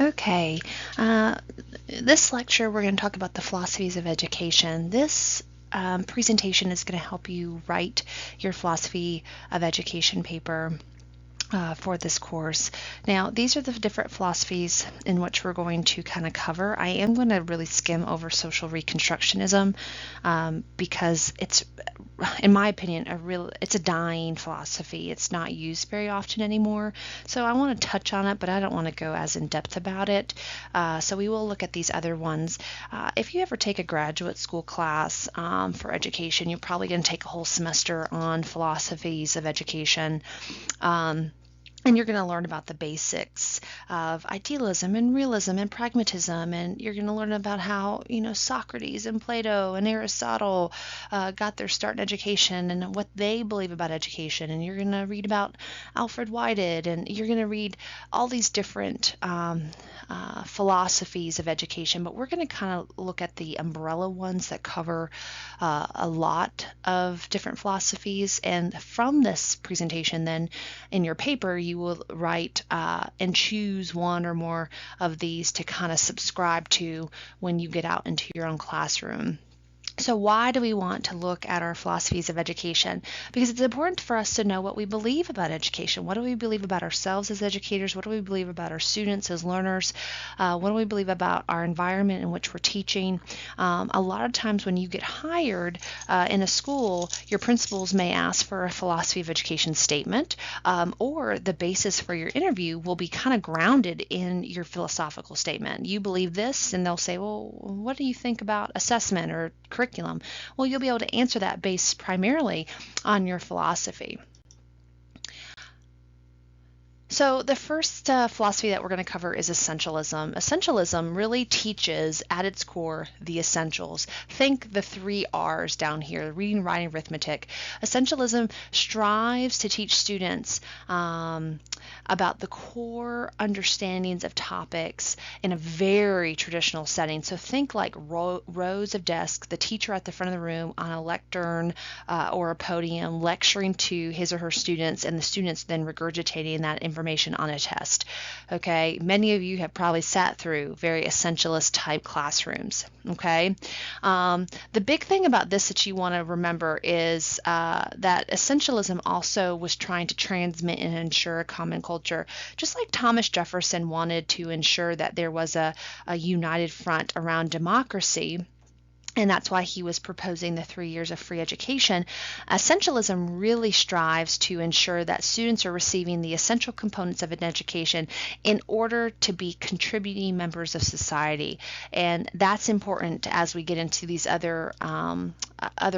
Okay, uh, this lecture we're going to talk about the philosophies of education. This presentation is going to help you write your philosophy of education paper for this course. Now, these are the different philosophies in which we're going to kind of cover. I am going to really skim over social reconstructionism because it's, in my opinion, it's a dying philosophy. It's not used very often anymore. So I want to touch on it, but I don't want to go as in depth about it. So we will look at these other ones. If you ever take a graduate school class for education, you're probably going to take a whole semester on philosophies of education. And you're going to learn about the basics of idealism and realism and pragmatism, and you're going to learn about how, Socrates and Plato and Aristotle got their start in education and what they believe about education. And you're going to read about Alfred Whitehead, and you're going to read all these different philosophies of education. But we're going to kind of look at the umbrella ones that cover a lot of different philosophies. And from this presentation, then in your paper, you will write and choose one or more of these to kind of subscribe to when you get out into your own classroom. So why do we want to look at our philosophies of education? Because it's important for us to know what we believe about education. What do we believe about ourselves as educators? What do we believe about our students as learners? What do we believe about our environment in which we're teaching? A lot of times when you get hired in a school, your principals may ask for a philosophy of education statement, or the basis for your interview will be kind of grounded in your philosophical statement. You believe this, and they'll say, well, what do you think about assessment or curriculum? Well, you'll be able to answer that based primarily on your philosophy. So the first philosophy that we're going to cover is essentialism. Essentialism really teaches at its core the essentials. Think the 3 R's down here: reading, writing, arithmetic. Essentialism strives to teach students about the core understandings of topics in a very traditional setting. So think like rows of desks, the teacher at the front of the room on a lectern or a podium lecturing to his or her students, and the students then regurgitating that information on a test. Okay, many of you have probably sat through very essentialist type classrooms. Okay, the big thing about this that you want to remember is that essentialism also was trying to transmit and ensure a common culture, just like Thomas Jefferson wanted to ensure that there was a united front around democracy. And that's why he was proposing the 3 years of free education. Essentialism really strives to ensure that students are receiving the essential components of an education in order to be contributing members of society. And that's important as we get into these other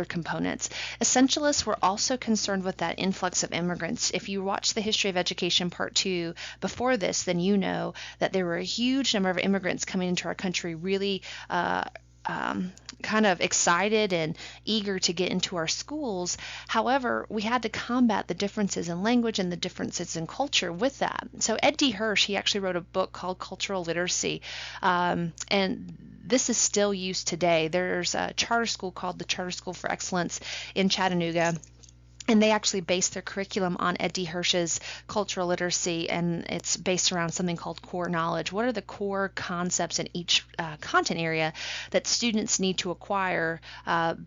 components. Essentialists were also concerned with that influx of immigrants. If you watch the History of Education Part 2 before this, then you know that there were a huge number of immigrants coming into our country, really kind of excited and eager to get into our schools. However, we had to combat the differences in language and the differences in culture with that. So Ed D. Hirsch, he actually wrote a book called Cultural Literacy, and this is still used today. There's a charter school called the Charter School for Excellence in Chattanooga, and they actually base their curriculum on Ed D. Hirsch's cultural literacy, and it's based around something called core knowledge. What are the core concepts in each content area that students need to acquire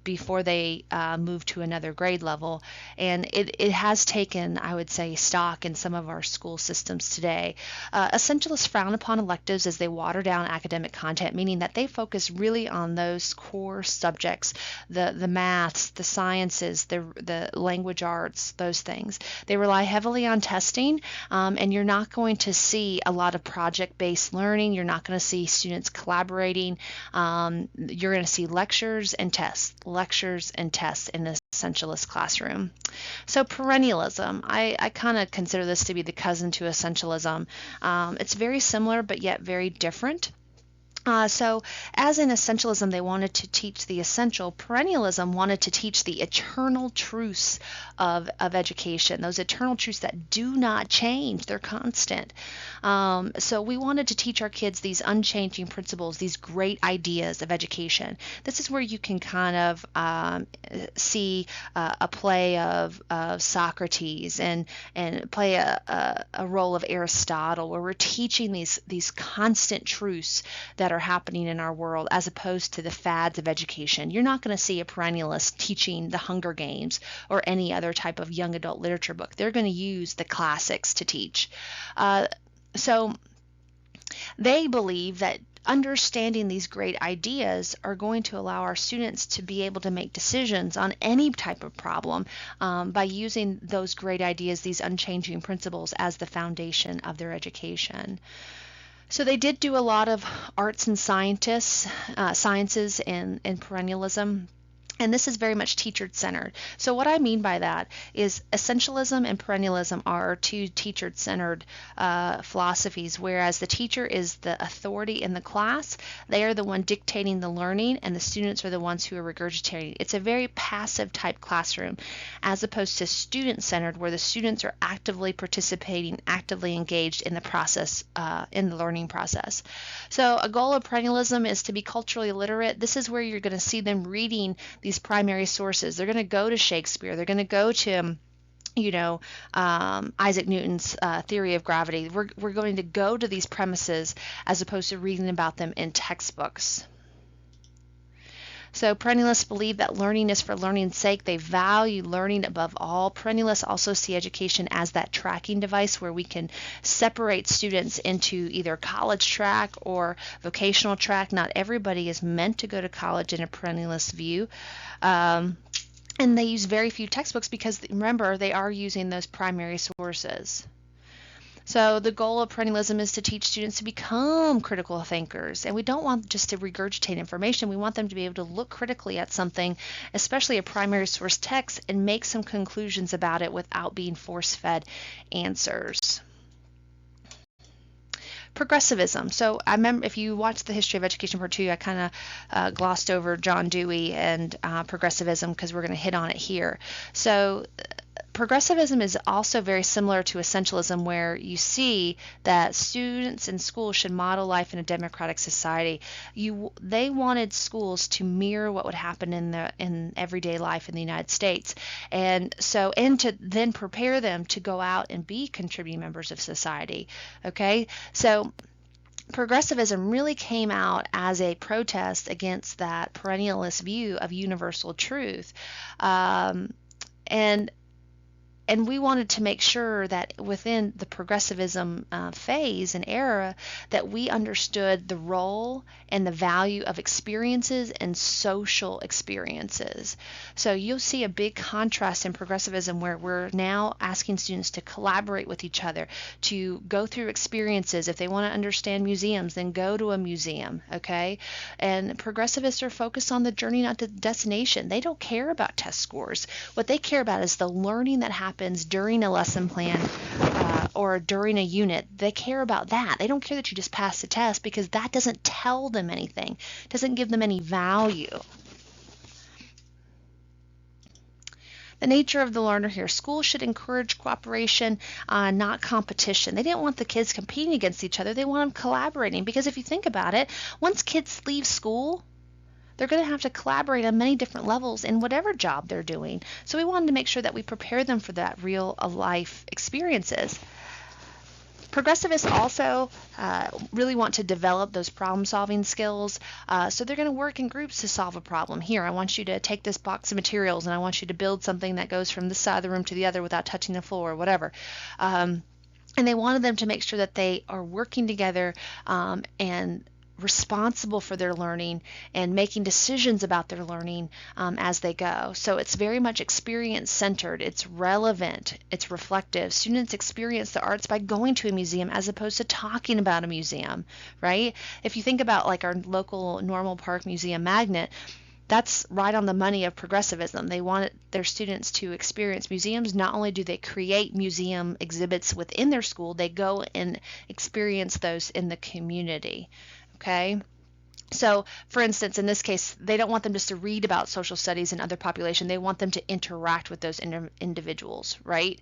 before they move to another grade level? And it has taken, I would say, stock in some of our school systems today. Essentialists frown upon electives as they water down academic content, meaning that they focus really on those core subjects, the maths, the sciences, the language arts, those things. They rely heavily on testing, and you're not going to see a lot of project-based learning. You're not going to see students collaborating. You're going to see lectures and tests in the essentialist classroom. So perennialism, I kind of consider this to be the cousin to essentialism. It's very similar, but yet very different. So as in essentialism, they wanted to teach the essential, perennialism wanted to teach the eternal truths of education, those eternal truths that do not change, they're constant. So we wanted to teach our kids these unchanging principles, these great ideas of education. This is where you can kind of see a play of Socrates and play a role of Aristotle, where we're teaching these constant truths that are happening in our world, as opposed to the fads of education. You're not going to see a perennialist teaching the Hunger Games or any other type of young adult literature book. They're going to use the classics to teach. So they believe that understanding these great ideas are going to allow our students to be able to make decisions on any type of problem by using those great ideas, these unchanging principles, as the foundation of their education. So they did do a lot of arts and sciences and perennialism. And this is very much teacher-centered. So what I mean by that is essentialism and perennialism are two teacher-centered philosophies, whereas the teacher is the authority in the class. They are the one dictating the learning, and the students are the ones who are regurgitating. It's a very passive type classroom, as opposed to student-centered, where the students are actively participating, actively engaged in the process, in the learning process. So a goal of perennialism is to be culturally literate. This is where you're going to see them reading these primary sources. They're going to go to Shakespeare. They're going to go to Isaac Newton's theory of gravity. We're going to go to these premises as opposed to reading about them in textbooks. So perennialists believe that learning is for learning's sake. They value learning above all. Perennialists also see education as that tracking device where we can separate students into either college track or vocational track. Not everybody is meant to go to college in a perennialist view. And they use very few textbooks because, remember, they are using those primary sources. So the goal of perennialism is to teach students to become critical thinkers. And we don't want just to regurgitate information. We want them to be able to look critically at something, especially a primary source text, and make some conclusions about it without being force-fed answers. Progressivism. So I remember, if you watch the History of Education Part 2, I kind of glossed over John Dewey and progressivism because we're going to hit on it here. So progressivism is also very similar to essentialism, where you see that students in schools should model life in a democratic society. They wanted schools to mirror what would happen in everyday life in the United States, and to then prepare them to go out and be contributing members of society. Okay, so progressivism really came out as a protest against that perennialist view of universal truth, and we wanted to make sure that within the progressivism phase and era that we understood the role and the value of experiences and social experiences. So you'll see a big contrast in progressivism, where we're now asking students to collaborate with each other, to go through experiences. If they want to understand museums, then go to a museum, okay? And progressivists are focused on the journey, not the destination. They don't care about test scores. What they care about is the learning that happens during a lesson plan or during a unit. They care about that. They don't care that you just pass the test, because that doesn't tell them anything, doesn't give them any value. The nature of the learner here. Schools should encourage cooperation, not competition. They didn't want the kids competing against each other. They want them collaborating, because if you think about it, once kids leave school, they're going to have to collaborate on many different levels in whatever job they're doing. So we wanted to make sure that we prepare them for that real life experiences. Progressivists also really want to develop those problem-solving skills. So they're going to work in groups to solve a problem. Here, I want you to take this box of materials, and I want you to build something that goes from this side of the room to the other without touching the floor or whatever. And they wanted them to make sure that they are working together and responsible for their learning and making decisions about their learning as they go. So it's very much experience-centered. It's relevant. It's reflective. Students experience the arts by going to a museum as opposed to talking about a museum, right? If you think about like our local Normal Park Museum magnet, that's right on the money of progressivism. They want their students to experience museums. Not only do they create museum exhibits within their school, they go and experience those in the community. Okay. So, for instance, in this case, they don't want them just to read about social studies and other population. They want them to interact with those individuals, right?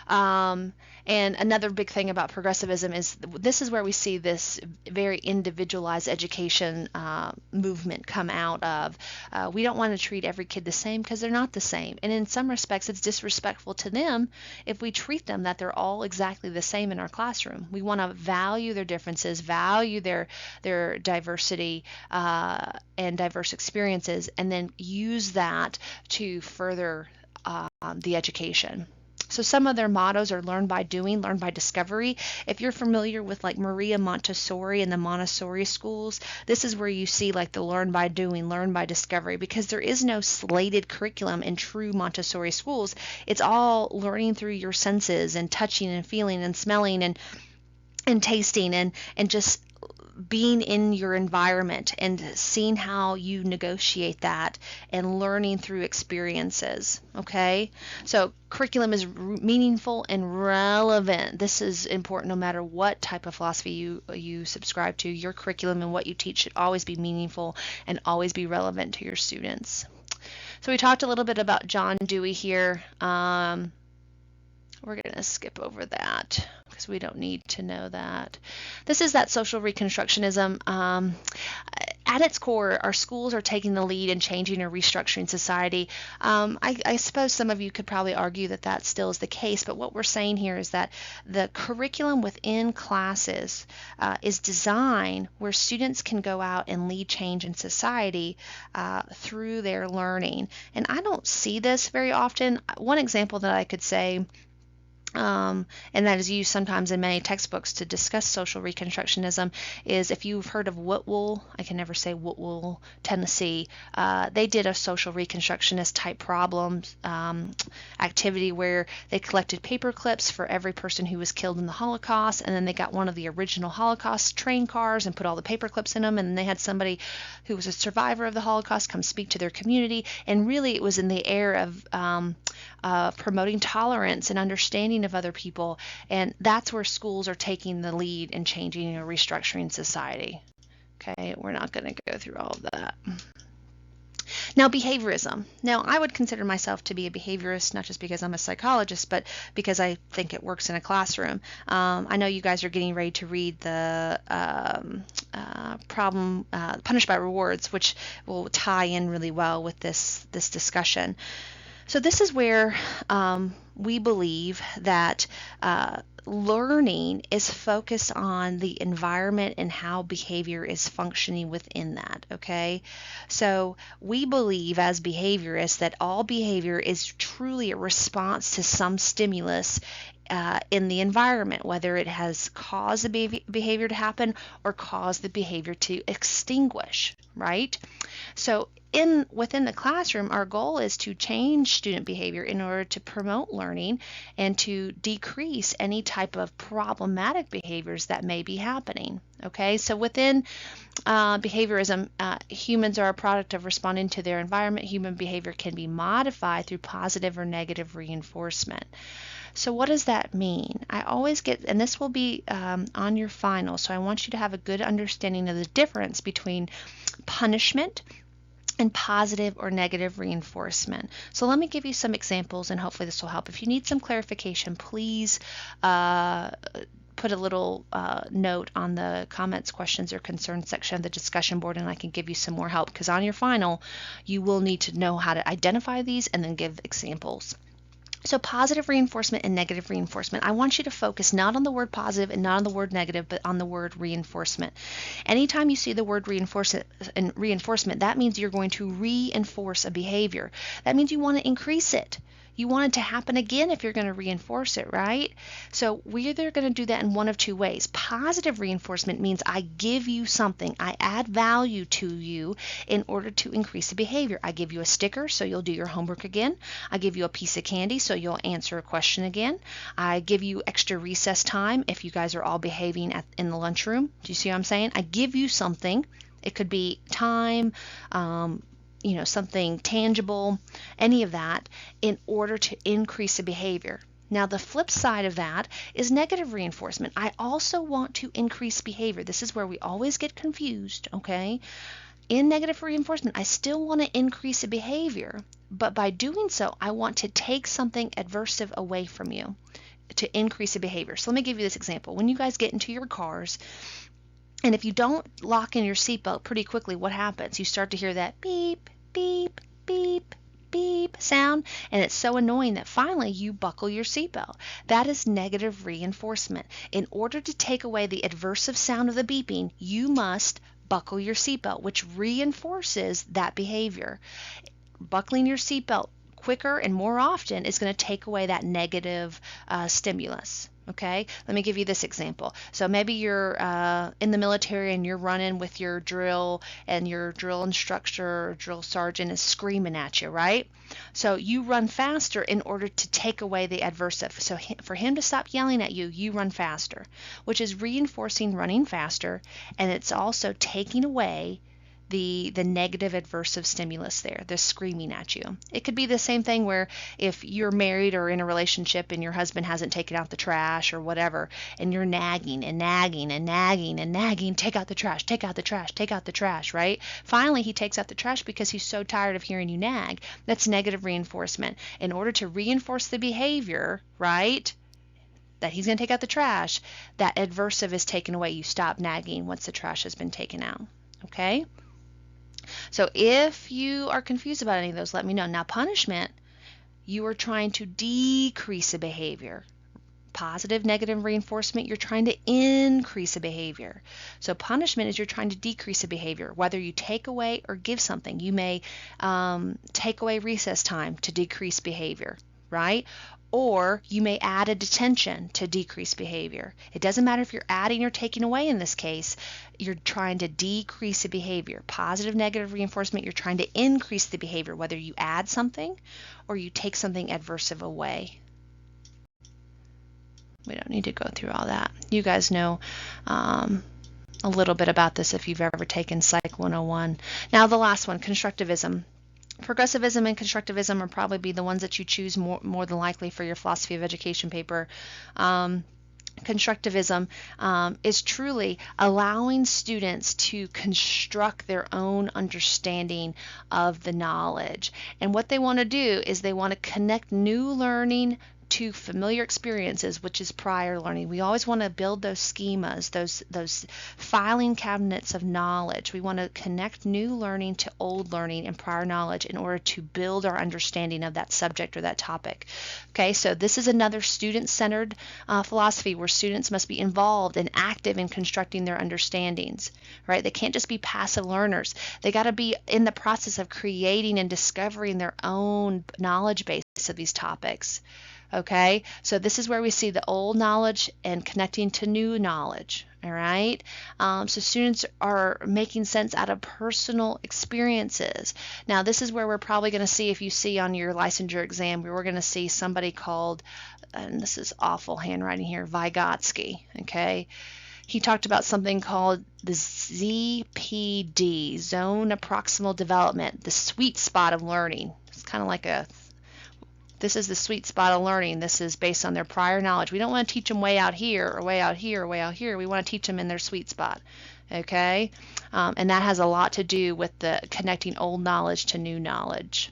Um, and another big thing about progressivism is this is where we see this very individualized education movement come out of. We don't want to treat every kid the same because they're not the same. And in some respects, it's disrespectful to them if we treat them that they're all exactly the same in our classroom. We want to value their differences, value their diversity and diverse experiences, and then use that to further the education. So some of their mottos are learn by doing, learn by discovery. If you're familiar with like Maria Montessori and the Montessori schools, this is where you see like the learn by doing, learn by discovery, because there is no slated curriculum in true Montessori schools. It's all learning through your senses and touching and feeling and smelling and tasting and just being in your environment and seeing how you negotiate that and learning through experiences. Okay, so curriculum is meaningful and relevant. This is important no matter what type of philosophy you subscribe to. Your curriculum and what you teach should always be meaningful and always be relevant to your students. So we talked a little bit about John Dewey here. We're going to skip over that because we don't need to know that. This is that social reconstructionism. At its core, our schools are taking the lead in changing or restructuring society. I suppose some of you could probably argue that that still is the case, but what we're saying here is that the curriculum within classes is designed where students can go out and lead change in society through their learning. And I don't see this very often. One example that I could say, and that is used sometimes in many textbooks to discuss social reconstructionism, is if you've heard of Whitwell, I can never say Whitwell, Tennessee, they did a social reconstructionist type problem activity where they collected paper clips for every person who was killed in the Holocaust, and then they got one of the original Holocaust train cars and put all the paper clips in them, and then they had somebody who was a survivor of the Holocaust come speak to their community, and really it was in the air of promoting tolerance and understanding of other people, and that's where schools are taking the lead in changing and restructuring society. Okay, we're not going to go through all of that. Now, behaviorism. Now, I would consider myself to be a behaviorist, not just because I'm a psychologist, but because I think it works in a classroom. I know you guys are getting ready to read the problem Punished by Rewards, which will tie in really well with this discussion. So this is where we believe that learning is focused on the environment and how behavior is functioning within that, okay? So we believe as behaviorists that all behavior is truly a response to some stimulus in the environment, whether it has caused the behavior to happen or caused the behavior to extinguish, right? So within the classroom, our goal is to change student behavior in order to promote learning and to decrease any type of problematic behaviors that may be happening. Okay, so within behaviorism, humans are a product of responding to their environment. Human behavior can be modified through positive or negative reinforcement. So what does that mean? I always get, and this will be on your final, so I want you to have a good understanding of the difference between punishment and positive or negative reinforcement. So let me give you some examples, and hopefully this will help. If you need some clarification, please put a little note on the comments, questions, or concerns section of the discussion board, and I can give you some more help, because on your final, you will need to know how to identify these and then give examples. So positive reinforcement and negative reinforcement. I want you to focus not on the word positive and not on the word negative, but on the word reinforcement. Anytime you see the word reinforcement, that means you're going to reinforce a behavior. That means you want to increase it. You want it to happen again if you're going to reinforce it, right? So we're either going to do that in one of two ways. Positive reinforcement means I give you something. I add value to you in order to increase the behavior. I give you a sticker so you'll do your homework again. I give you a piece of candy so you'll answer a question again. I give you extra recess time if you guys are all behaving in the lunchroom. Do you see what I'm saying? I give you something. It could be time, something tangible, any of that, in order to increase the behavior. Now, the flip side of that is negative reinforcement. I also want to increase behavior. This is where we always get confused, okay? In negative reinforcement, I still want to increase a behavior, but by doing so, I want to take something adversive away from you to increase a behavior. So let me give you this example. When you guys get into your cars, and if you don't lock in your seatbelt pretty quickly, what happens? You start to hear that beep, beep, beep, beep sound, and it's so annoying that finally you buckle your seatbelt. That is negative reinforcement. In order to take away the adversive sound of the beeping, you must buckle your seatbelt, which reinforces that behavior. Buckling your seatbelt quicker and more often is going to take away that negative stimulus. Okay, let me give you this example. So maybe you're in the military and you're running with your drill, and your drill instructor or drill sergeant is screaming at you, right? So you run faster in order to take away the adversive. So for him to stop yelling at you, you run faster, which is reinforcing running faster, and it's also taking away the negative adversive stimulus there, the screaming at you. It could be the same thing where if you're married or in a relationship and your husband hasn't taken out the trash or whatever, and you're nagging and nagging and nagging and nagging, take out the trash, take out the trash, take out the trash, right? Finally, he takes out the trash because he's so tired of hearing you nag. That's negative reinforcement. In order to reinforce the behavior, right, that he's going to take out the trash, that adversive is taken away. You stop nagging once the trash has been taken out, okay? So if you are confused about any of those, let me know. Now, punishment, you are trying to decrease a behavior. Positive, negative reinforcement, you're trying to increase a behavior. So punishment is you're trying to decrease a behavior, whether you take away or give something. You may take away recess time to decrease behavior, right? Or you may add a detention to decrease behavior. It doesn't matter if you're adding or taking away in this case, you're trying to decrease a behavior. Positive, negative reinforcement, you're trying to increase the behavior, whether you add something or you take something adversive away. We don't need to go through all that. You guys know a little bit about this if you've ever taken Psych 101. Now the last one, constructivism. Progressivism and constructivism will probably be the ones that you choose more than likely for your philosophy of education paper. Constructivism is truly allowing students to construct their own understanding of the knowledge. And what they want to do is they want to connect new learning to familiar experiences, which is prior learning. We always want to build those schemas, those filing cabinets of knowledge. We want to connect new learning to old learning and prior knowledge in order to build our understanding of that subject or that topic. Okay, so this is another student-centered philosophy where students must be involved and active in constructing their understandings, right? They can't just be passive learners. They got to be in the process of creating and discovering their own knowledge base of these topics. Okay, so this is where we see the old knowledge and connecting to new knowledge. All right, so students are making sense out of personal experiences. Now, this is where we're probably going to see, if you see on your licensure exam, we're going to see somebody called, and this is awful handwriting here, Vygotsky. Okay, he talked about something called the ZPD, Zone of Proximal Development, the sweet spot of learning. It's kind of like this is the sweet spot of learning. This is based on their prior knowledge. We don't want to teach them way out here or way out here or way out here. We want to teach them in their sweet spot, okay? And that has a lot to do with the connecting old knowledge to new knowledge.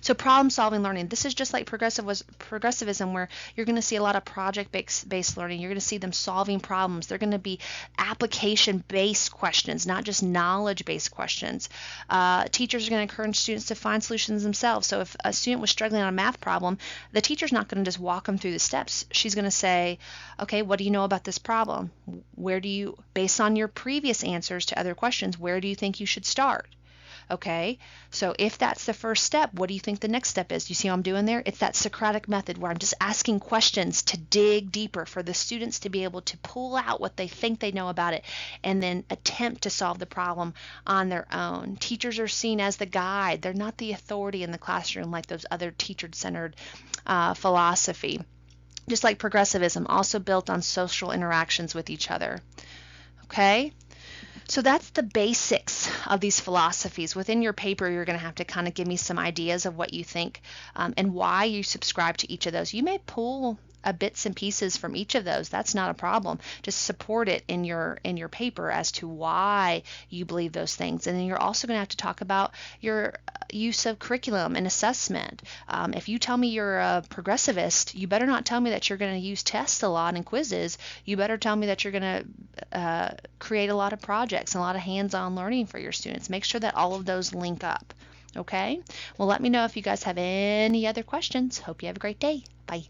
So problem-solving learning, this is just like progressivism, where you're going to see a lot of project-based learning. You're going to see them solving problems. They're going to be application-based questions, not just knowledge-based questions. Teachers are going to encourage students to find solutions themselves. So if a student was struggling on a math problem, the teacher's not going to just walk them through the steps. She's going to say, okay, what do you know about this problem? Where do you, based on your previous answers to other questions, where do you think you should start? Okay, so if that's the first step, what do you think the next step is? You see what I'm doing there? It's that Socratic method where I'm just asking questions to dig deeper for the students to be able to pull out what they think they know about it and then attempt to solve the problem on their own. Teachers are seen as the guide. They're not the authority in the classroom like those other teacher-centered philosophy. Just like progressivism, also built on social interactions with each other. Okay? So that's the basics of these philosophies. Within your paper, you're going to have to kind of give me some ideas of what you think and why you subscribe to each of those. You may pull bits and pieces from each of those. That's not a problem. Just support it in your paper as to why you believe those things. And then you're also going to have to talk about your use of curriculum and assessment. If you tell me you're a progressivist, you better not tell me that you're going to use tests a lot and quizzes. You better tell me that you're going to create a lot of projects and a lot of hands-on learning for your students. Make sure that all of those link up. Okay? Well, let me know if you guys have any other questions. Hope you have a great day. Bye.